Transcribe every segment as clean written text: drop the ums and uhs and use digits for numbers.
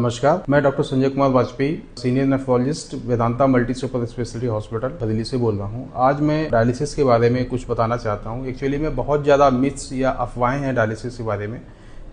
नमस्कार, मैं doctor Sanjay Kumar Vajpayee, senior nephrologist, Vedanta multi super speciality hospital Bareilly से बोल रहा हूँ। आज मैं डायलिसिस के बारे में कुछ बताना चाहता हूँ। एक्चुअली में बहुत ज़्यादा मिथ्स या अफवाहें हैं डायलिसिस के बारे में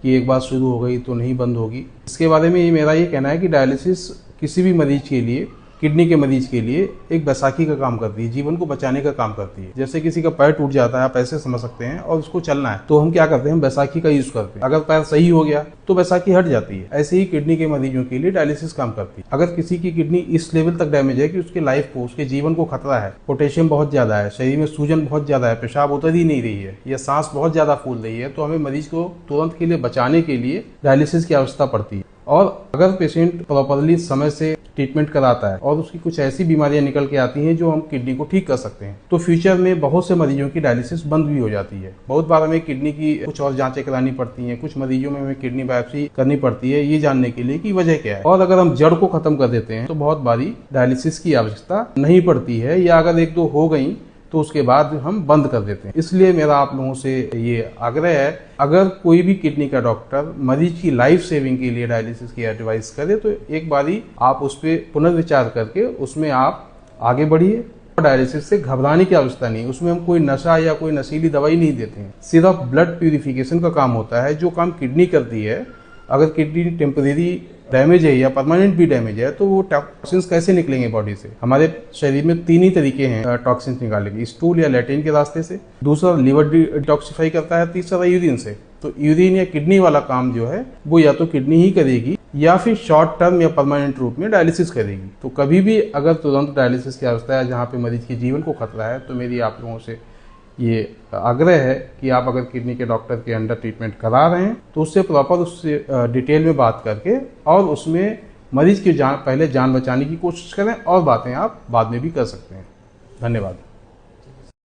कि एक बार शुरू हो गई तो नहीं बंद होगी। इसके बारे में मेरा ये कहना है कि डायलिसिस किसी भी मरीज के लिए, किडनी के मरीज के लिए एक बैसाखी का काम करती है, जीवन को बचाने का काम करती है। जैसे किसी का पैर टूट जाता है, आप ऐसे समझ सकते हैं, और उसको चलना है तो हम क्या करते हैं, बैसाखी का यूज करते हैं। अगर पैर सही हो गया तो बैसाखी हट जाती है। ऐसे ही किडनी के मरीजों के लिए डायलिसिस काम करती है। अगर किसी की किडनी इस लेवल तक डैमेज है कि उसके लाइफ को, उसके जीवन को खतरा है, पोटेशियम बहुत ज्यादा है, शरीर में सूजन बहुत ज्यादा है, पेशाब उतर ही नहीं रही है या सांस बहुत ज्यादा फूल रही है, तो हमें मरीज को तुरंत के लिए बचाने के लिए डायलिसिस की आवश्यकता पड़ती है। और अगर पेशेंट प्रॉपरली समय से ट्रीटमेंट कराता है और उसकी कुछ ऐसी बीमारियां निकल के आती हैं जो हम किडनी को ठीक कर सकते हैं, तो फ्यूचर में बहुत से मरीजों की डायलिसिस बंद भी हो जाती है। बहुत बार हमें किडनी की कुछ और जांचें करानी पड़ती हैं, कुछ मरीजों में हमें किडनी बायोप्सी करनी पड़ती है, ये जानने के लिए कि वजह क्या है। और अगर हम जड़ को खत्म कर देते हैं तो बहुत बारी डायलिसिस की आवश्यकता नहीं पड़ती है, या अगर एक दो हो गई तो उसके बाद हम बंद कर देते हैं। इसलिए मेरा आप लोगों से ये आग्रह है, अगर कोई भी किडनी का डॉक्टर मरीज की लाइफ सेविंग के लिए डायलिसिस की एडवाइस करे तो एक बारी आप उस पर पुनर्विचार करके उसमें आप आगे बढ़िए। डायलिसिस से घबराने की आवश्यकता नहीं, उसमें हम कोई नशा या कोई नशीली दवाई नहीं देते हैं। सिर्फ ब्लड प्यूरिफिकेशन का काम होता है, जो काम किडनी करती है। अगर किडनी टेम्परेरी डैमेज है या परमानेंट भी डैमेज है तो वो टॉक्सिन्स कैसे निकलेंगे बॉडी से। हमारे शरीर में तीन ही तरीके हैं टॉक्सिन्स निकालने के, स्टूल या लैट्रिन के रास्ते से, दूसरा लीवर डिटॉक्सिफाई करता है, तीसरा यूरिन से। तो यूरिन या किडनी वाला काम जो है वो या तो किडनी ही करेगी या फिर शॉर्ट टर्म या परमानेंट रूप में डायलिसिस करेगी। तो कभी भी अगर तुरंत डायलिसिस की आवश्यकता है जहाँ पे मरीज के जीवन को खतरा है, तो मेरी आप लोगों से ये आग्रह है कि आप अगर किडनी के डॉक्टर के अंडर ट्रीटमेंट करा रहे हैं तो उससे प्रॉपर, उससे डिटेल में बात करके और उसमें मरीज की पहले जान बचाने की कोशिश करें, और बातें आप बाद में भी कर सकते हैं। धन्यवाद।